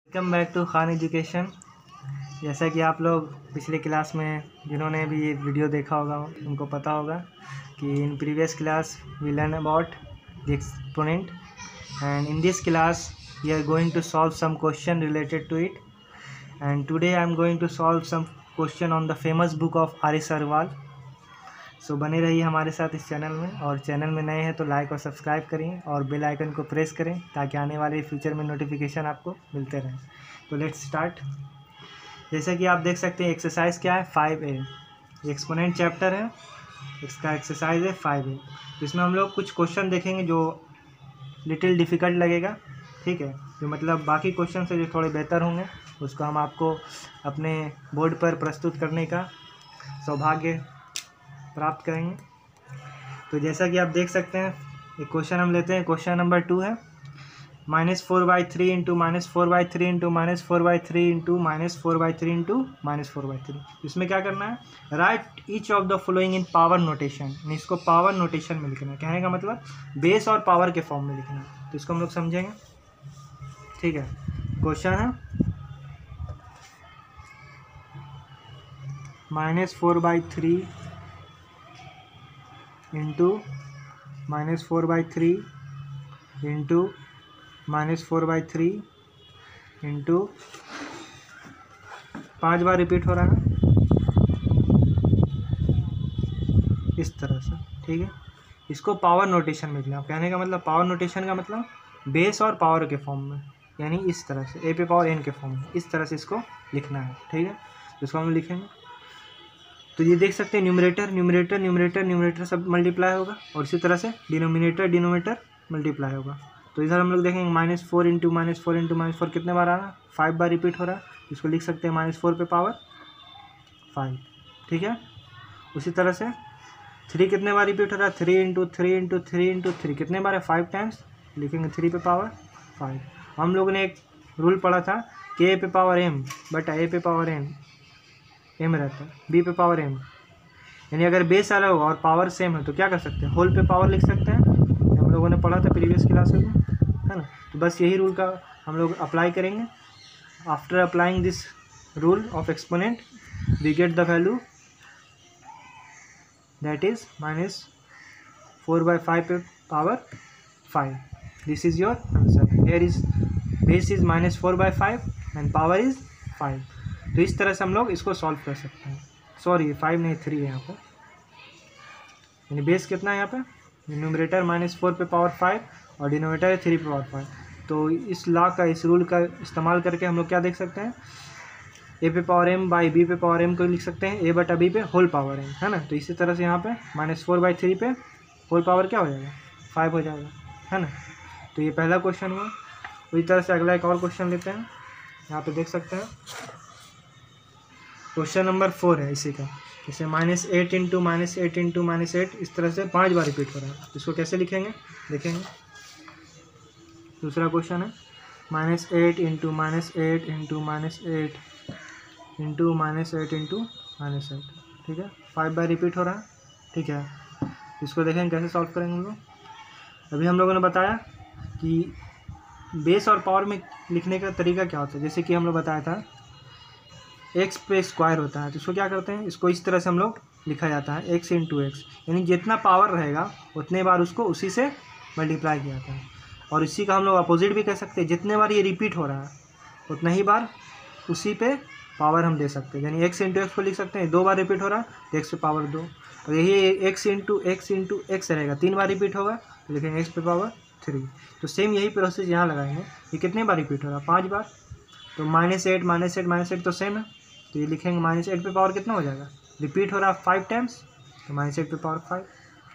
Welcome back to Khan Education. जैसा कि आप लोग पिछले क्लास में जिन्होंने भी ये वीडियो देखा होगा उनको पता होगा कि in previous class we learn about the exponent and in this class we are going to solve some question related to it and today I am going to solve some question on the famous book of R S. Agrawal. So बने रहिए हमारे साथ इस channel में, और channel में नए हैं तो लाइक और सब्सक्राइब करें और बेल आइकन को प्रेस करें ताकि आने वाले फ्यूचर में नोटिफिकेशन आपको मिलते रहें। तो लेट्स स्टार्ट। जैसे कि आप देख सकते हैं एक्सरसाइज क्या है 5A। एक्सपोनेंट चैप्टर है, इसका एक्सरसाइज है 5A। इसमें हम लोग कुछ क्वेश्चन देखेंगे जो लिटिल डिफ़िकल्ट लगेगा, ठीक है, जो मतलब बाकी क्वेश्चन से जो थोड़े बेहतर होंगे उसको हम आपको अपने बोर्ड पर प्रस्तुत करने का सौभाग्य प्राप्त करेंगे। तो जैसा कि आप देख सकते हैं एक क्वेश्चन हम लेते हैं। क्वेश्चन नंबर 2 है -4/3 इंटू -4/3 इंटू -4/3 इंटू -4/3 इंटू -4/3। इसमें क्या करना है, right each of the following in power notation. इसको पावर नोटेशन में लिखना है, कहने का मतलब बेस और पावर के फॉर्म में लिखना है। तो इसको हम लोग समझेंगे, ठीक है। क्वेश्चन है -4/3 इंटू -4/3 इंटू -4/3 इंटू 5 बार रिपीट हो रहा है इस तरह से, ठीक है। इसको पावर नोटेशन में लिखना, कहने का मतलब पावर नोटेशन का मतलब बेस और पावर के फॉर्म में, यानी इस तरह से a पे पावर n के फॉर्म में, इस तरह से इसको लिखना है, ठीक है। तो इसको हम लिखेंगे। तो ये देख सकते हैं न्यूमरेटर न्यूमरेटर न्यूमरेटर न्यूमरेटर सब मल्टीप्लाई होगा, और इसी तरह से डिनोमिनेटर डिनोमिनेटर मल्टीप्लाई होगा। तो इधर हम लोग देखेंगे -4 इंटू -4 इंटू -4 कितने बार आ रहा है, 5 बार रिपीट हो रहा है। इसको लिख सकते हैं -4 पे पावर 5, ठीक है। उसी तरह से 3 कितने बार रिपीट हो रहा है, 3 इंटू 3 इंटू 3 इंटू 3 कितने बार है, 5 टाइम्स, लिखेंगे 3 पे पावर 5। हम लोगों ने एक रूल पढ़ा था कि a पे पावर m बटा a पे पावर n m रहता है, b पे पावर m, यानी अगर बेस अलग होगा और पावर सेम है तो क्या कर सकते हैं, होल पे पावर लिख सकते हैं। हम लोगों ने पढ़ा था प्रीवियस क्लास में, है ना। तो बस यही रूल का हम लोग अप्लाई करेंगे। After applying this rule of exponent we get the value that is -4/5 पे power 5। This is your answer. Here is base is -4/5 and power is 5। तो इस तरह से हम लोग इसको सॉल्व कर सकते हैं। सॉरी 5 नहीं 3 है यहाँ पर, यानी बेस कितना है यहाँ पे, न्यूमरेटर -4 पे पावर 5 और डिनोमिनेटर है 3 पे पावर 5। तो इस लॉ का, इस रूल का इस्तेमाल करके हम लोग क्या देख सकते हैं, a पे पावर m बाई b पे पावर m को लिख सकते हैं a बटा b पे होल पावर m, है ना। तो इसी तरह से यहाँ पे -4/3 पे होल पावर क्या हो जाएगा, 5 हो जाएगा, है ना। तो ये पहला क्वेश्चन हुआ। उसी तरह से अगला एक और क्वेश्चन लेते हैं। यहाँ पे देख सकते हैं क्वेश्चन नंबर 4 है इसी का। जैसे -8 इंटू -8 इंटू -8 इस तरह से 5 बार रिपीट हो रहा है। इसको कैसे लिखेंगे देखेंगे। दूसरा क्वेश्चन है -8 इंटू -8 इंटू -8 इंटू -8 इंटू -8, ठीक है, 5 बार रिपीट हो रहा है, ठीक है। इसको देखेंगे कैसे सॉल्व करेंगे हम लोग। अभी हम लोगों ने बताया कि बेस और पावर में लिखने का तरीका क्या होता है। जैसे कि हम लोग बताया था x पे स्क्वायर होता है, तो इसको क्या करते हैं, इसको इस तरह से हम लोग लिखा जाता है x इंटू एक्स, यानी जितना पावर रहेगा उतने बार उसको उसी से मल्टीप्लाई किया जाता है। और इसी का हम लोग अपोजिट भी कह सकते हैं, जितने बार ये रिपीट हो रहा है उतना ही बार उसी पे पावर हम दे सकते हैं। यानी x इंटू एक्स को लिख सकते हैं, 2 बार रिपीट हो रहा है तो x पे पावर 2, और यही x इंटू एक्स रहेगा, 3 बार रिपीट होगा तो लिखेंगे x पे पावर 3। तो सेम यही प्रोसेस यहाँ लगाएंगे। ये कितने बार रिपीट हो रहा है, 5 बार। तो -8 तो सेम है, तो ये लिखेंगे -8 पे पावर कितना हो जाएगा, रिपीट हो रहा है 5 टाइम्स, तो -8 पे पावर 5,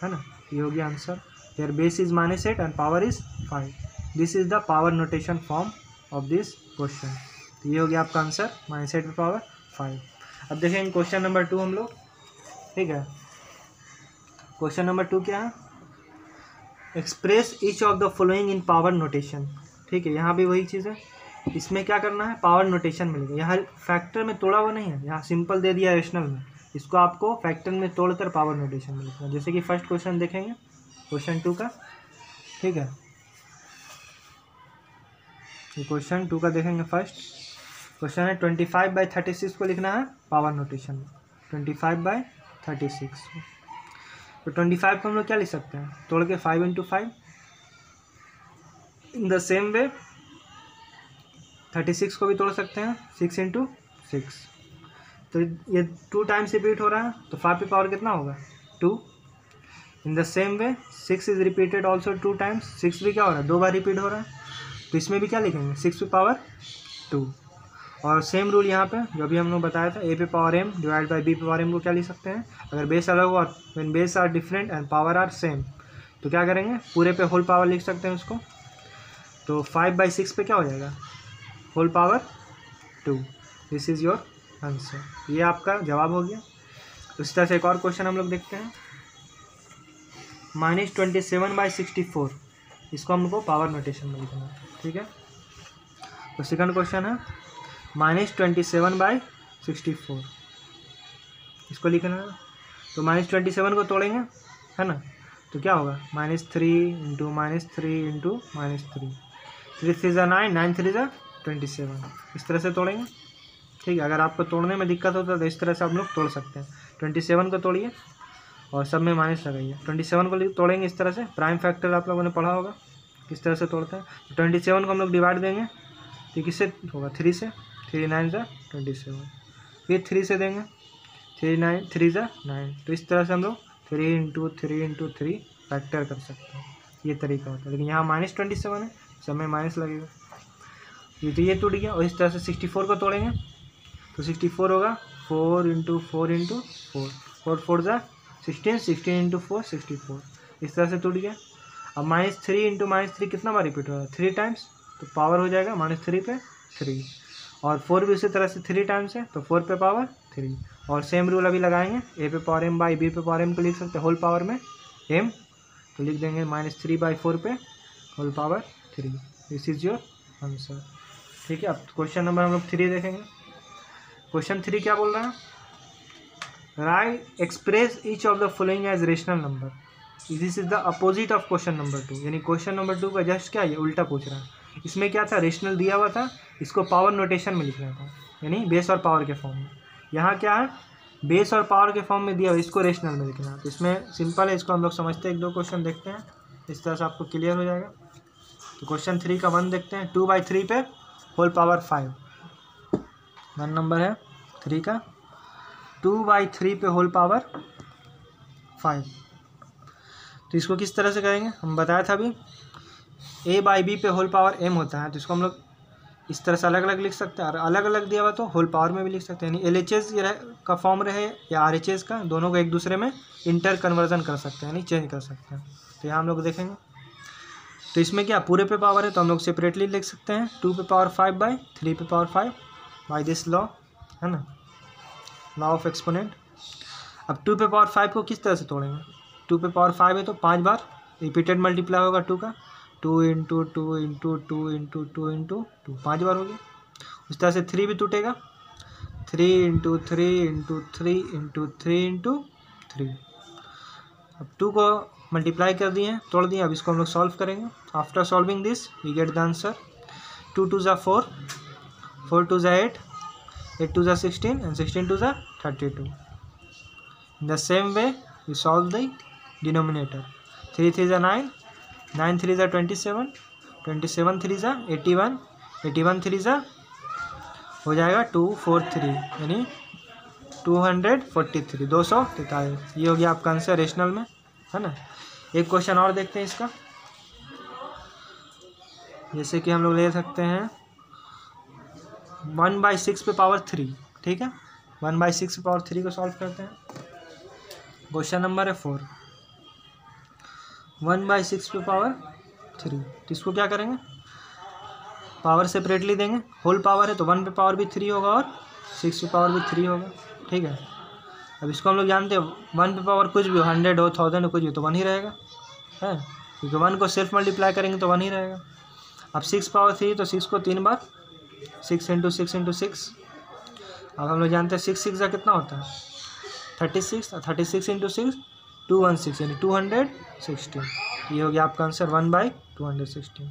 है ना। ये हो गया answer. There base is -8 and power is 5। This is the power notation form of this question. तो ये हो गया आपका आंसर, -8 पे पावर 5। अब देखेंगे क्वेश्चन नंबर 2 हम लोग, ठीक है। क्वेश्चन नंबर 2 क्या है, express each of the following in power notation, ठीक है। यहाँ भी वही चीज़ है, इसमें क्या करना है, पावर नोटेशन मिलेगा। यहाँ फैक्टर में तोड़ा हुआ नहीं है, यहाँ सिंपल दे दिया रेशनल में, इसको आपको फैक्टर में तोड़कर पावर नोटेशन मिलेगा। जैसे कि फर्स्ट क्वेश्चन देखेंगे क्वेश्चन 2 का, ठीक है। ये क्वेश्चन 2 का देखेंगे फर्स्ट। क्वेश्चन है 25/36 को लिखना है पावर नोटेशन में, 25/36। तो 25 को हम लोग क्या लिख सकते हैं, तोड़ के 5 × 5। इन द सेम वे 36 को भी तोड़ सकते हैं 6 × 6। तो ये 2 टाइम्स रिपीट हो रहा है, तो 5 पे पावर कितना होगा 2। इन the same way 6 is repeated also 2 times, 6 भी क्या हो रहा है 2 बार रिपीट हो रहा है, तो इसमें भी क्या लिखेंगे 6 पे पावर 2। और सेम रूल यहाँ पे जो भी हम लोग बताया था, a पे power m divide by b पे पावर m को क्या लिख सकते हैं, अगर बेस अलग हो और when base are different and power are same तो क्या करेंगे पूरे पे होल पावर लिख सकते हैं उसको। तो 5/6 पे क्या हो जाएगा whole power 2। This is your answer, ये आपका जवाब हो गया। उसी तरह से एक और क्वेश्चन हम लोग देखते हैं, -27/64, इसको हमको पावर नोटेशन में लिखना है, ठीक है। तो सेकंड क्वेश्चन है -27/64, इसको लिखना है। तो -27 को तोड़ेंगे है ना, तो क्या होगा -3 × -3 × -3, 3 3 × 9, 9 3 × 27, इस तरह से तोड़ेंगे, ठीक है। अगर आपको तोड़ने में दिक्कत होता है तो इस तरह से आप लोग तोड़ सकते हैं। 27 को तोड़िए और सब में माइनस लगाइए। 27 को तोड़ेंगे इस तरह से, प्राइम फैक्टर आप लोगों ने पढ़ा होगा किस तरह से तोड़ते हैं। 27 को हम लोग डिवाइड देंगे तो किससे होगा 3 से, 3 9 × 27, फिर 3 से देंगे 3 × 9, तो इस तरह से हम लोग 3 × 3 × 3 फैक्टर कर सकते हैं, ये तरीका होता है। लेकिन यहाँ -27 है, सब में माइनस लगेगा, ये तो ये टूट गया। और इस तरह से 64 को तोड़ेंगे तो 64 होगा 4 × 4 × 4, 4 4 × 16, 16 × 4 64, इस तरह से टूट गया। अब -3 × -3 कितना बार रिपीट हो रहा है 3 टाइम्स, तो पावर हो जाएगा -3 पे 3। और 4 भी उसी तरह से 3 टाइम्स है, तो 4 पे पावर 3। और सेम रूल अभी लगाएंगे, a पे पावर m बाई b पे पावर m को लिख सकते हैं होल पावर में m, तो लिख देंगे -3/4 पे whole power 3। This is your answer, ठीक है। अब क्वेश्चन नंबर हम लोग 3 देखेंगे। क्वेश्चन 3 क्या बोल रहा है, write express each of the following as rational number, this is the opposite of question number 2, यानी क्वेश्चन नंबर 2 का जस्ट क्या है उल्टा पूछ रहा है। इसमें क्या था रेशनल दिया हुआ था, इसको पावर नोटेशन में लिखना था, यानी बेस और पावर के फॉर्म में। यहाँ क्या है बेस और पावर के फॉर्म में दिया हुआ, इसको रेशनल में लिखना है। तो इसमें सिंपल है, इसको हम लोग समझते हैं, 1-2 क्वेश्चन देखते हैं, इस तरह से आपको क्लियर हो जाएगा। तो क्वेश्चन 3 का 1 देखते हैं, 2/3 पे होल पावर 5, 1 नंबर है 3 का, 2/3 पे होल पावर 5। तो इसको किस तरह से करेंगे, हम बताया था अभी a/b पे होल पावर m होता है, तो इसको हम लोग इस तरह से अलग अलग लिख सकते हैं, और अलग अलग दिया हुआ तो होल पावर में भी लिख सकते हैं, यानी LHS का फॉर्म रहे या RHS का, दोनों को एक दूसरे में इंटर कन्वर्जन कर सकते हैं, यानी चेंज कर सकते हैं। तो यहाँ हम लोग देखेंगे, तो इसमें क्या पूरे पे पावर है तो हम लोग सेपरेटली लिख सकते हैं, 2 पे पावर 5/3 पे पावर 5 बाई दिस लॉ, है ना, लॉ ऑफ एक्सपोनेंट। अब 2 पे पावर 5 को किस तरह से तोड़ेंगे, 2 पे पावर 5 है तो 5 बार रिपीटेड मल्टीप्लाई होगा 2 का, 2 × 2 × 2 × 2 × 2 × 2 5 बार हो गया। उस तरह से 3 भी टूटेगा, 3 × 3 × 3 × 3 × 3। अब 2 को मल्टीप्लाई कर दिए, तोड़ दिए, अब इसको हम लोग सॉल्व करेंगे। After solving this we get the answer, 2 2 × 4, 4 2 × 8, 8 2 × 16 and 16 2 × 32। In the same way we solve the denominator, 3 3 × 9, 9 3 × 27, 27 3 × 81, 81 3 × हो जाएगा 243, यानी 243, 243। ये हो गया आपका आंसर रेशनल में, है ना। एक क्वेश्चन और देखते हैं इसका, जैसे कि हम लोग ले सकते हैं 1/6 पे पावर 3, ठीक है, 1/6 पे पावर 3 को सॉल्व करते हैं। क्वेश्चन नंबर है 4, 1/6 पे पावर 3, तो इसको क्या करेंगे पावर सेपरेटली देंगे, होल पावर है तो 1 पे पावर भी 3 होगा और 6 पे पावर भी 3 होगा, ठीक है। अब इसको हम लोग जानते हैं 1 पे पावर कुछ भी हो, 100 हो, 1000 हो, कुछ भी तो 1 ही रहेगा, है, क्योंकि 1 को सेल्फ मल्टीप्लाई करेंगे तो 1 ही रहेगा। अब 6 पावर 3 तो 6 को 3 बार, 6 × 6 × 6। अब हम लोग जानते हैं 6 6 का कितना होता है 36, 36 × 6 216, यानी 216। ये हो गया आपका आंसर 1/216,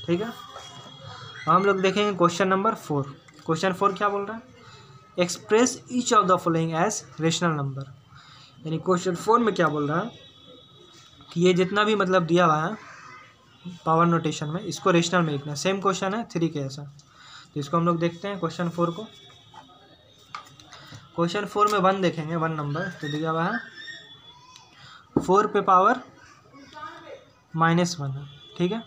ठीक है। हम लोग देखेंगे क्वेश्चन नंबर 4। क्वेश्चन 4 क्या बोल रहा है, express each of the following as rational number. यानी क्वेश्चन 4 में क्या बोल रहा है कि ये जितना भी मतलब दिया हुआ है पावर नोटेशन में, इसको रेशनल में लिखना है। सेम क्वेश्चन है 3 के ऐसा। तो इसको हम लोग देखते हैं क्वेश्चन 4 को। क्वेश्चन 4 में 1 देखेंगे, 1 नंबर तो दिया हुआ है 4 पे पावर -1 है, ठीक है।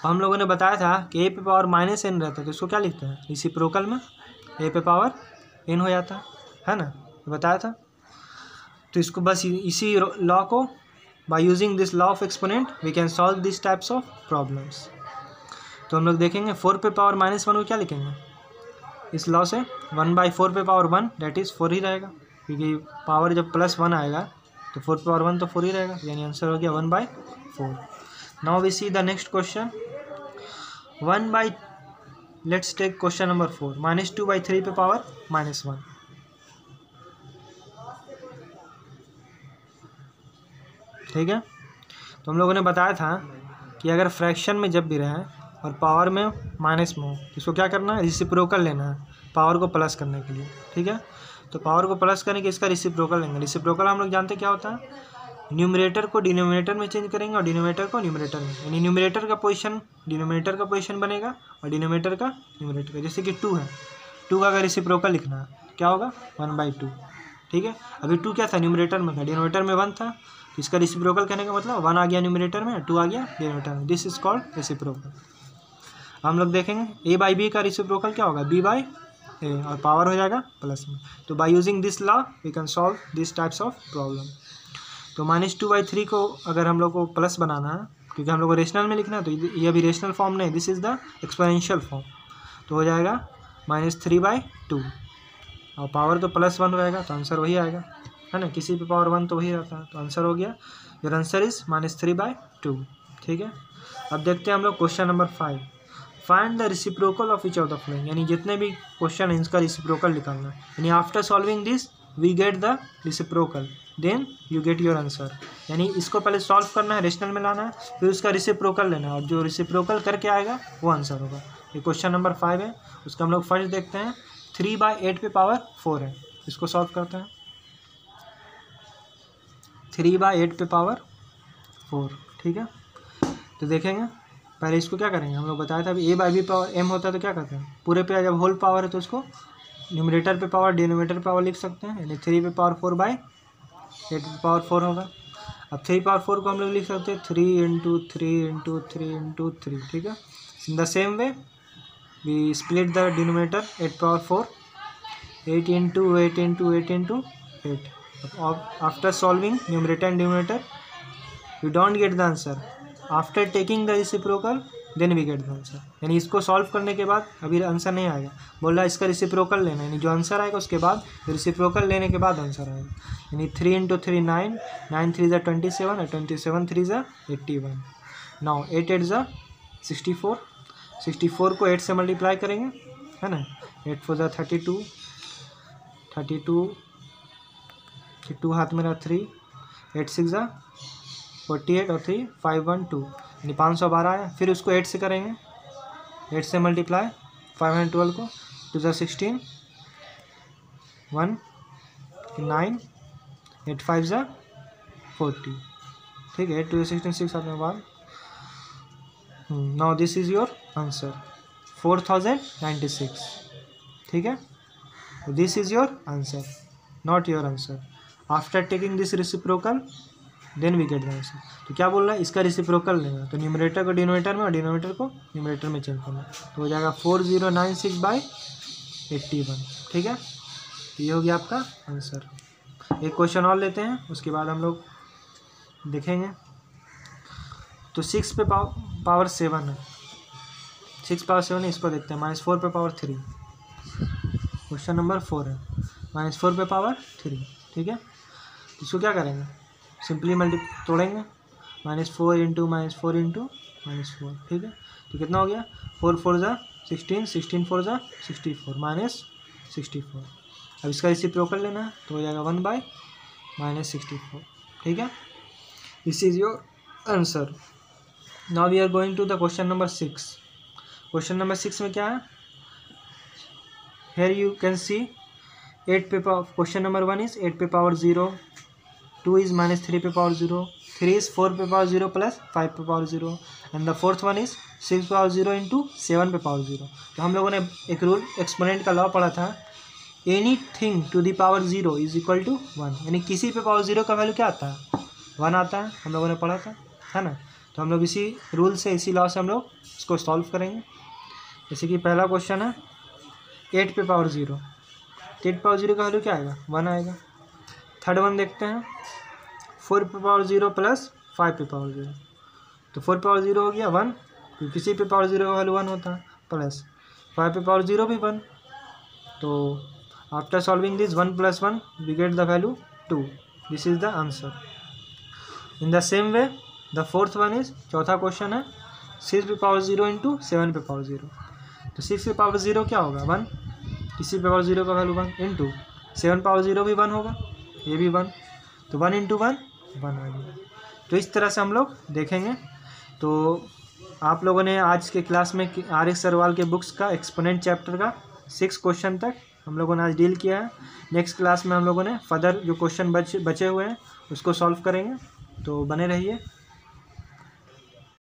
हम लोगों ने बताया था कि a पे पावर -n रहता है तो इसको क्या लिखते हैं, रेसिप्रोकल में a पे पावर n हो जाता है ना, बताया था। तो इसको बस इसी लॉ को by using this law of exponent we can solve this types of problems. तो हम लोग देखेंगे 4 पे पावर -1 को क्या लिखेंगे, इस लॉ से 1/4 पे पावर 1 दैट इज़ 4 ही रहेगा, क्योंकि पावर जब +1 आएगा तो 4 पे पावर 1 तो 4 ही रहेगा, यानी आंसर हो गया 1/4। Now we see the next question. Let's take question number 4, -2/3 पे पावर -1। ठीक है। तो हम लोगों ने बताया था कि अगर फ्रैक्शन में जब भी रहे और पावर में माइनस में हो तो इसको क्या करना है, रेसिप्रोकल लेना है पावर को प्लस करने के लिए। ठीक है, तो पावर को प्लस करने के इसका रेसिप्रोकल लेंगे। रेसिप्रोकल हम लोग जानते हैं क्या होता है, न्यूमरेटर को डिनोमिनेटर में चेंज करेंगे और डिनोमिनेटर को न्यूमरेटर में, यानी न्यूमरेटर का पोजीशन डिनोमिनेटर का पोजीशन बनेगा और डिनोमिनेटर का न्यूमरेटर का। जैसे कि 2 है, 2 का अगर रेसिप्रोकल लिखना है क्या होगा 1/2। ठीक है, अभी 2 क्या था, न्यूमरेटर में था, डिनोमिनेटर में 1 था, तो इसका रेसिप्रोकल कहने का मतलब 1 आ गया न्यूमरेटर में, 2 आ गया डिनोमिनेटर में। This is called reciprocal. हम लोग देखेंगे a/b का रेसिप्रोकल क्या होगा, b/a और पावर हो जाएगा प्लस में। तो by using this law we can solve this types of problem. तो -2/3 को अगर हम लोग को प्लस बनाना है, क्योंकि हम लोग को रेशनल में लिखना है, तो ये अभी रेशनल फॉर्म नहीं, this is the exponential form. तो हो जाएगा -3/2 और पावर तो +1 रहेगा, तो आंसर वही आएगा, है ना, किसी पे पावर 1 तो वही रहता है। तो आंसर हो गया, योर आंसर इज -3/2। ठीक है, अब देखते हैं हम लोग question number 5। Find the reciprocal of each of the following. यानी जितने भी क्वेश्चन है इसका रेसिप्रोकल निकालना है। यानी after solving this we get the reciprocal, then you get your answer. यानी इसको पहले सॉल्व करना है, रेशनल में लाना है, फिर उसका रेसिप्रोकल लेना है, और जो रेसिप्रोकल करके आएगा वो आंसर होगा। ये क्वेश्चन नंबर 5 है, उसका हम लोग फर्स्ट देखते हैं। 3/8 पे पावर 4 है, इसको सॉल्व करते हैं। 3/8 पे पावर 4, ठीक है। तो देखेंगे पहले इसको क्या करेंगे, हम लोग बताया था अभी a/b पावर m होता है तो क्या करते हैं, पूरे पे जब होल पावर है तो उसको न्यूमरेटर पे पावर डिनोमिनेटर पे पावर लिख सकते हैं। यानी 3 पे पावर 4/8 पे पावर 4 होगा। अब 3 पावर 4 को हम लोग लिख सकते हैं 3 × 3 × 3 × 3। ठीक है, in the same way we split the denominator 8 power 4, 8 × 8 × 8 × 8। After solving numerator and denominator we don't get the answer, after taking the reciprocal then we get the answer। यानी इसको सॉल्व करने के बाद अभी आंसर नहीं आएगा, बोल रहा है इसका रेसिप्रोकल लेना, यानी जो आंसर आएगा उसके बाद रेसिप्रोकल लेने के बाद आंसर आएगा। यानी 3 × 3 9, 9 3 = 27 और 27 3 = 81। नाउ 8 8 = 64, 64 को 8 से मल्टीप्लाई करेंगे, है ना, 8 4 = 32, 32 2 हाथ में रहा 3, 8 6 = 48 और 3 5 1 2, यानी 512 आया। फिर उसको 8 से करेंगे, 8 से मल्टीप्लाई 512 को, 2 = 16, 1 9, 8 5 = 40। ठीक है, 8 2 = 16, 6 हाथ में 1। Now this is your answer 4096। ठीक है, this is your answer, not your answer. After taking this reciprocal then we get the answer. तो क्या बोल रहा है, इसका रेसिप्रोकल लेना, तो न्यूमरेटर को डिनोमिनेटर में और डिनोमिनेटर को न्यूमरेटर में चेंज करना, तो हो जाएगा 4096/81। ठीक है, तो ये हो गया आपका आंसर। एक क्वेश्चन और लेते हैं, उसके बाद हम लोग देखेंगे। तो 6 पे पावर 7 है, 6 पावर 7 है, इसको देखते हैं। -4 पे पावर 3, क्वेश्चन नंबर 4 है, -4 पे पावर 3। ठीक है, इसको क्या करेंगे, सिंपली तोड़ेंगे, -4 × -4 × -4। ठीक है, तो कितना हो गया, 4 4 = 16, 16 4 = 64, -64। अब इसका रेसिप्रोकल लेना है, तो हो जाएगा 1/-64। ठीक है, this is your answer. Now we are going to the question number 6। Question number 6 में क्या है, हेयर यू कैन सी 8 पे पावर, क्वेश्चन नंबर 1 इज 8 पे पावर 0, 2 इज -3 पे पावर 0, 3 इज 4 पे पावर 0 प्लस 5 पे power 0 and the fourth one is 6 पे power 0 into 7 पे पावर 0। तो हम लोगों ने एक रूल एक्सपोनेंट का लॉ पढ़ा था, anything to the power 0 is equal to 1, यानी किसी पे पावर 0 का वैल्यू क्या आता है, 1 आता है, हम लोगों ने पढ़ा था, है ना। तो हम लोग इसी रूल से, इसी लॉ से हम लोग इसको सॉल्व करेंगे। जैसे कि पहला क्वेश्चन है 8 पे पावर 0, 8 पे पावर 0 का वैल्यू क्या आएगा, 1 आएगा। थर्ड वन देखते हैं 4 पे पावर 0 प्लस 5 पे पावर 0, तो 4 पे पावर 0 हो गया 1, क्योंकि किसी पे पावर 0 का वैल्यू 1 होता है, प्लस 5 पे पावर 0 भी 1। तो after solving this 1 + 1 we get the value 2, this is the answer. In the same way the fourth one is, चौथा क्वेश्चन है 6 पे पावर 0 इंटू 7 पे पावर 0, तो 6 पे पावर 0 क्या होगा 1, किसी पे पावर 0 का वैल्यू 1 इंटू 7 पावर 0 भी 1 होगा, ये भी 1, तो 1 इंटू 1 1 आ गया। तो इस तरह से हम लोग देखेंगे। तो आप लोगों ने आज के क्लास में RX सरवाल के बुक्स का एक्सपोनेंट चैप्टर का 6 क्वेश्चन तक हम लोगों ने आज डील किया है। नेक्स्ट क्लास में हम लोगों ने फर्दर जो क्वेश्चन बचे हुए हैं उसको सॉल्व करेंगे, तो बने रहिए।